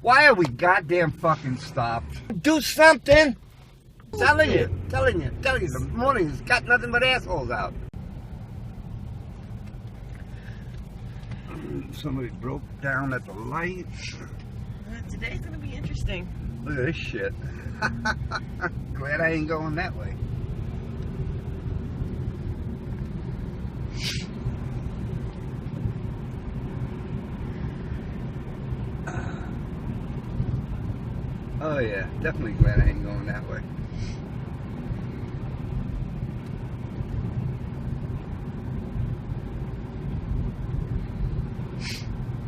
Why are we goddamn fucking stopped? Do something! Telling you, the morning's got nothing but assholes out. Somebody broke down at the light. Today's gonna be interesting. Look at this shit. Glad I ain't going that way. Oh yeah, definitely glad I ain't going that way.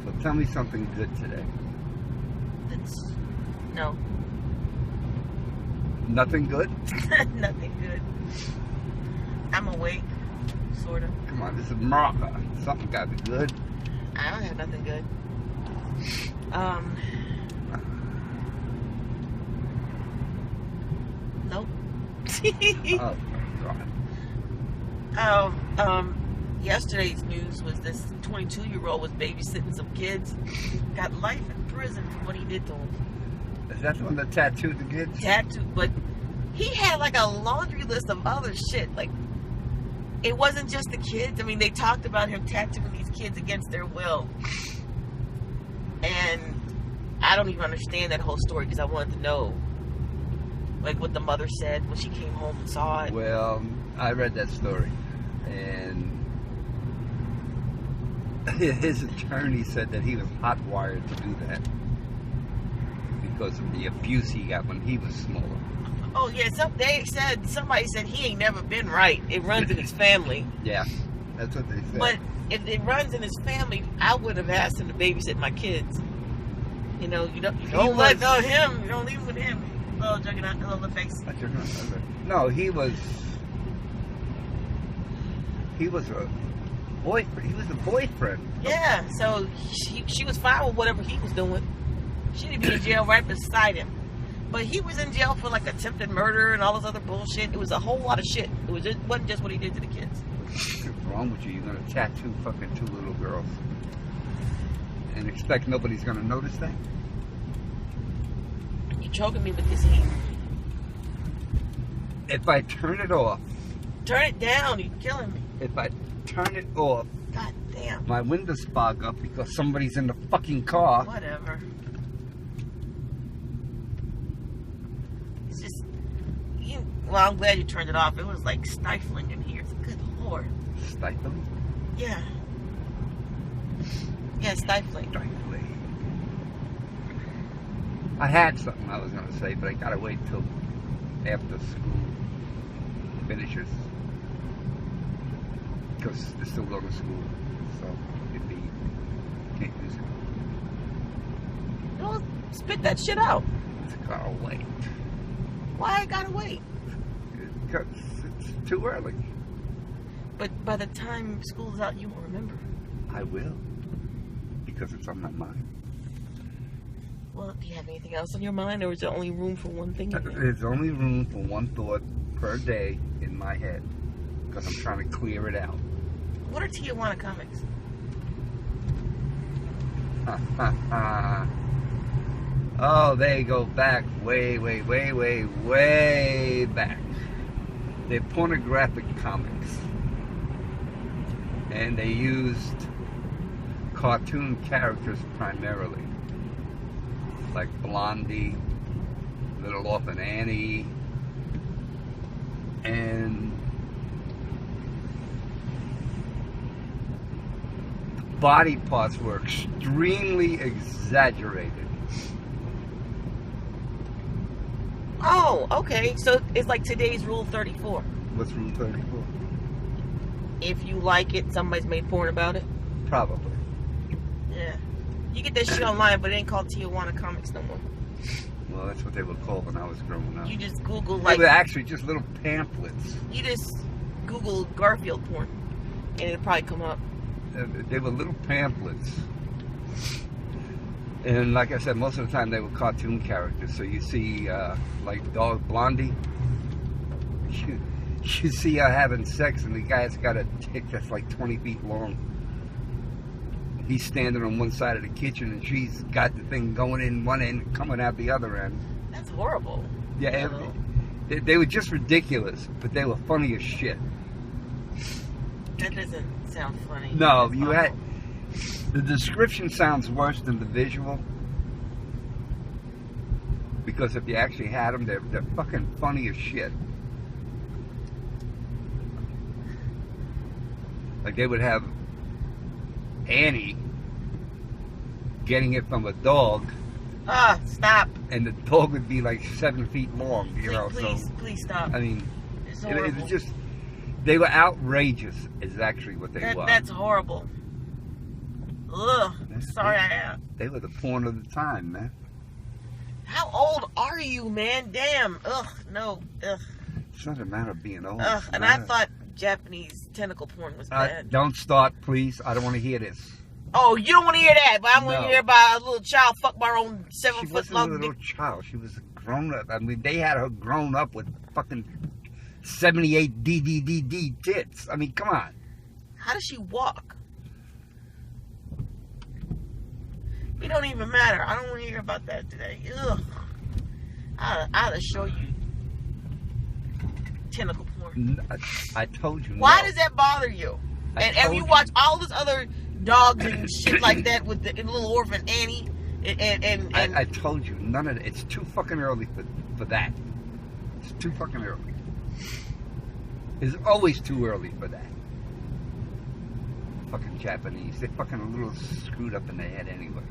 So tell me something good today. No. Nothing good? Nothing good. I'm awake, sort of. Come on, this is America. Something gotta be good. I don't have nothing good. Nope. Oh my God. Yesterday's news was this 22-year-old was babysitting some kids, got life in prison for what he did to them. Is that the one that tattooed the kids? Tattooed, but he had like a laundry list of other shit. Like, it wasn't just the kids. I mean, they talked about him tattooing these kids against their will. And I don't even understand that whole story because I wanted to know, like, what the mother said when she came home and saw it. Well, I read that story, and his attorney said that he was hot-wired to do that because of the abuse he got when he was smaller. Oh yeah, somebody said he ain't never been right. It runs in his family. Yeah, that's what they said. But if it runs in his family, I would have asked him to babysit my kids. You know, you don't let go of him. You don't leave with him. Oh, juggernaut, I love the face. No, he was a boyfriend. He was a boyfriend. Yeah, so she was fine with whatever he was doing. She didn't be in jail right beside him. But he was in jail for like attempted murder and all this other bullshit. It was a whole lot of shit. It wasn't just what he did to the kids. What's wrong with you? You're gonna tattoo fucking two little girls and expect nobody's gonna notice that? You're choking me with this heat. If I turn it off. Turn it down. You're killing me. If I turn it off. God damn. My windows fog up because somebody's in the fucking car. Whatever. It's just... Well, I'm glad you turned it off. It was like stifling in here. Good Lord. Stifling? Yeah. Yeah, stifling. I had something I was going to say, but I got to wait till after school finishes. Because they're still going to school. So, can't use it. Well, spit that shit out. It's got to wait. Why I gotta wait? Because it's too early. But by the time school's out, you won't remember. I will. Because it's on my mind. Well, do you have anything else on your mind, or is there only room for one thing? There's only room for one thought per day in my head. Because I'm trying to clear it out. What are Tijuana Comics? Oh, they go back way back. They're pornographic comics. And they used cartoon characters primarily. Like Blondie, Little Orphan Annie, and body parts were extremely exaggerated. Oh, okay. So it's like today's Rule 34. What's Rule 34? If you like it, somebody's made porn about it. Probably. Yeah. You get that shit online, but it ain't called Tijuana Comics no more. Well, that's what they were called when I was growing up. You just Google, like... They were actually just little pamphlets. You just Google Garfield porn, and it'll probably come up. They were little pamphlets. And like I said, most of the time they were cartoon characters. So you see, like Dog Blondie, you see her having sex, and the guy's got a dick that's like 20 feet long. he's standing on one side of the kitchen and she's got the thing going in one end and coming out the other end. That's horrible. Yeah, they were just ridiculous, but they were funny as shit. That doesn't sound funny. No, That's you awful. had... The description sounds worse than the visual. Because if you actually had them, they're fucking funny as shit. Like they would have Annie getting it from a dog, Stop. and the dog would be like 7 feet long, you know. Please, So please stop. I mean, It's it horrible. was just, they were outrageous. Is actually what they were. That's horrible. Ugh. Sorry, I am. They were the porn of the time, man. How old are you, man? Damn. Ugh. No. Ugh. It's not a matter of being old. Ugh. And I thought Japanese tentacle porn was bad. Don't start, please. I don't want to hear this. Oh, you don't want to hear that, but I'm going No. to hear about a little child fuck my own She 7 foot wasn't a long little dick. child. She was a grown up. I mean, they had her grown up with fucking 78 DDDD tits. I mean, come on. How does she walk? It don't even matter. I don't want to hear about that today. Ugh. I'll show you tentacle porn. I told you. Why no. does that bother you? I And told you you. watch all this other dogs and shit like that with the little orphan Annie and I told you, none of it. It's too fucking early for that. It's too fucking early. It's always too early for that. Fucking Japanese. They're fucking a little screwed up in the head anyway.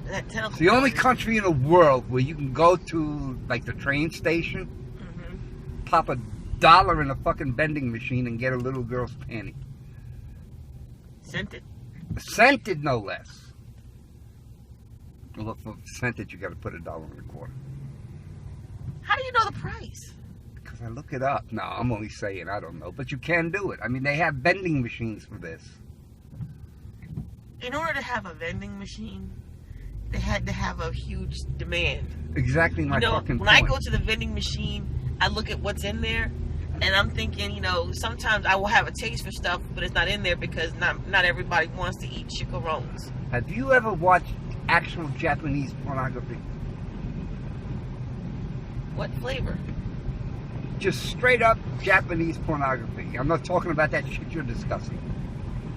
that tentacle. It's the only country in the world where you can go to, like, the train station, pop $1 in a fucking vending machine and get a little girl's panty. Scented. Scented, no less. Well, for scented, you got to put $1.25. How do you know the price? Because I look it up. No, I'm only saying I don't know, but you can do it. I mean, they have vending machines for this. In order to have a vending machine, they had to have a huge demand. Exactly my fucking when point. I go to the vending machine, I look at what's in there, and I'm thinking, sometimes I will have a taste for stuff, but it's not in there because not everybody wants to eat chicharrones. Have you ever watched actual Japanese pornography? What flavor? Just straight up Japanese pornography. I'm not talking about that shit you're discussing,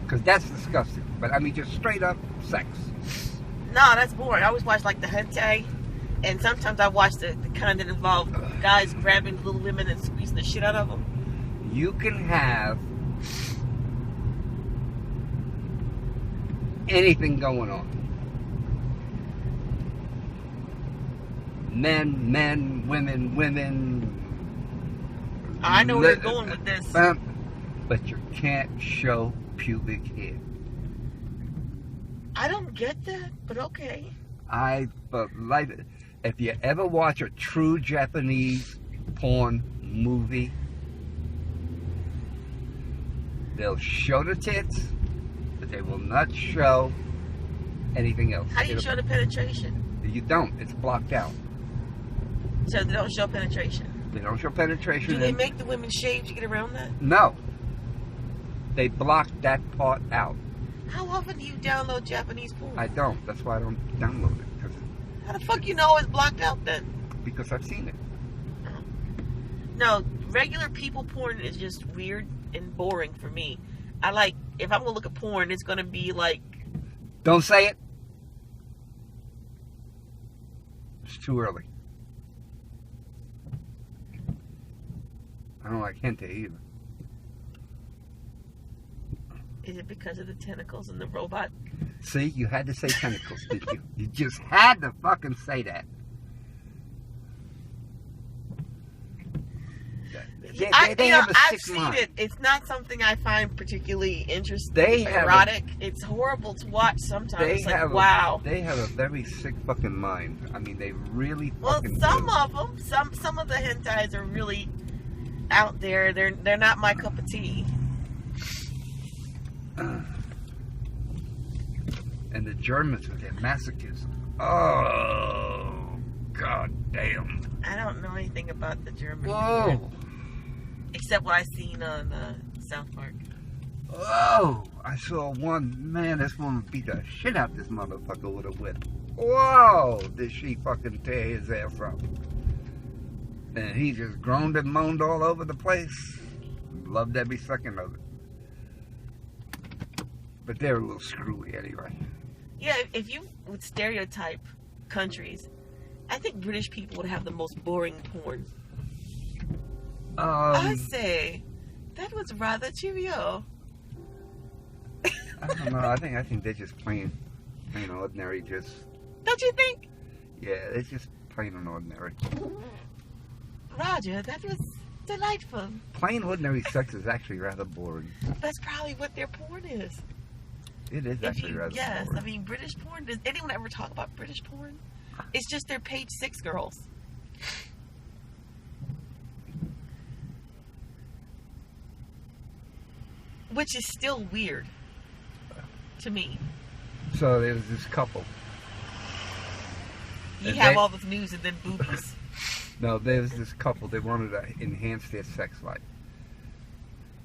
because that's disgusting. But I mean, just straight up sex. No, that's boring. I always watch like the hentai, and sometimes I watch the kind that involve guys grabbing little women and squeezing the shit out of them. You can have anything going on. Men, women. I know where you're going with this. But you can't show pubic hair. I don't get that, but okay. If you ever watch a true Japanese porn movie, they'll show the tits, but they will not show anything else. How do you show the penetration? You don't. It's blocked out. So they don't show penetration. They don't show penetration. Do they make the women shave to get around that? No. They block that part out. How often do you download Japanese porn? I don't. That's why I don't download it. How the fuck you know it's blocked out then? Because I've seen it. No, regular people porn is just weird and boring for me. If I'm gonna look at porn, it's gonna be like... Don't say it. It's too early. I don't like hentai either. Is it because of the tentacles and the robot? See, you had to say tentacles, didn't you? You just had to fucking say that. They have a I've sick seen mind. it. It's not something I find particularly interesting. They have erotic. It's horrible to watch sometimes. It's like, wow. They have a very sick fucking mind. I mean, they really Well, fucking some do. of them, some of the hentais are really out there. They're not my cup of tea. And the Germans with their masochism. Oh, god damn. I don't know anything about the German. Whoa. Except what I seen on South Park. Oh, I saw one, man, this woman beat the shit out this motherfucker with a whip. Whoa, did she fucking tear his ass up. And he just groaned and moaned all over the place. Loved every second of it. But they're a little screwy anyway. Yeah, if you would stereotype countries, I think British people would have the most boring porn. I say, that was rather cheerio. I don't know. I think they're just plain ordinary. Just don't you think? Yeah, it's just plain and ordinary. Roger, that was delightful. Plain ordinary sex is actually rather boring. That's probably what their porn is. It is actually rather boring. Yes, I mean British porn. Does anyone ever talk about British porn? It's just their page 6 girls. Which is still weird to me. So there was this couple. You have all the news and then boobies. No, there was this couple. They wanted to enhance their sex life.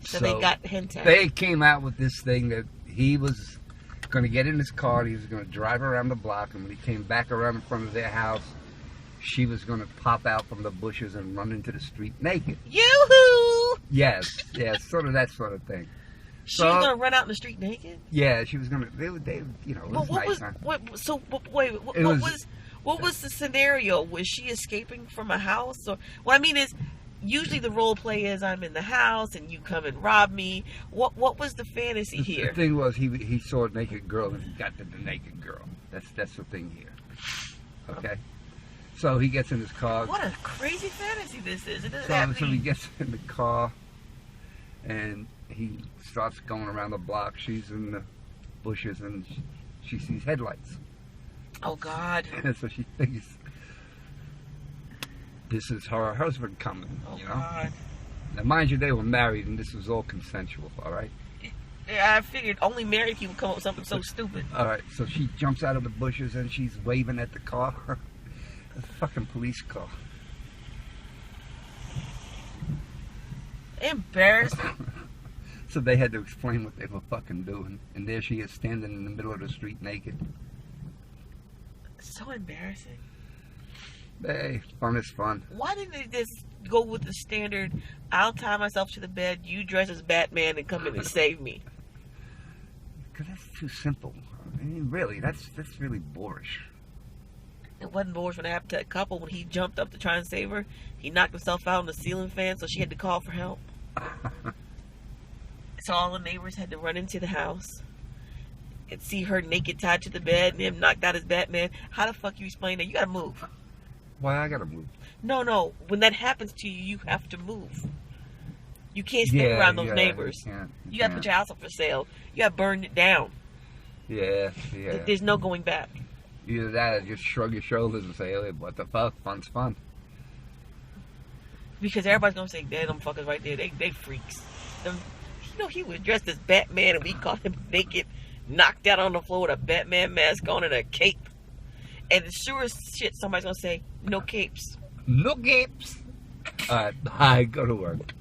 So they got hentai. They came out with this thing that he was going to get in his car and he was going to drive around the block. And when he came back around in front of their house, she was going to pop out from the bushes and run into the street naked. Yoo-hoo! Yes, sort of that sort of thing. She was going to run out in the street naked? Yeah, she was going to. They it was nice. What was the scenario? Was she escaping from a house? Or what I mean is, usually the role play is I'm in the house and you come and rob me. What was the fantasy here? The thing was he saw a naked girl and he got to the naked girl. That's the thing here. Okay, so he gets in his car. What a crazy fantasy this is! So he gets in the car and he starts going around the block. She's in the bushes and she sees headlights. Oh, God. And so she thinks this is her husband coming, God. Now, mind you, they were married and this was all consensual, all right? Yeah, I figured only married people come up with something so stupid. All right, so she jumps out of the bushes and she's waving at the car. A fucking police car. Embarrassing. So they had to explain what they were fucking doing. And there she is standing in the middle of the street naked. So embarrassing. Hey, fun is fun. Why didn't they just go with the standard, I'll tie myself to the bed, you dress as Batman and come in and save me? Because that's too simple. I mean, really, that's really boorish. It wasn't boorish when it happened to a couple when he jumped up to try and save her. He knocked himself out on the ceiling fan, so she had to call for help. So all the neighbors had to run into the house and see her naked tied to the bed and him knocked out as Batman. How the fuck you explain that? You gotta move. Why I gotta move? No. When that happens to you, you have to move. You can't stay around those neighbors. You gotta put your house up for sale. You gotta burn it down. Yeah. There's no going back. Either that or just shrug your shoulders and say, hey, what the fuck? Fun's fun. Because everybody's gonna say, damn, them fuckers right there, they freaks. He was dressed as Batman and we caught him naked, knocked out on the floor with a Batman mask on and a cape. And sure as shit, somebody's gonna say, no capes. No capes. Alright, bye. Go to work.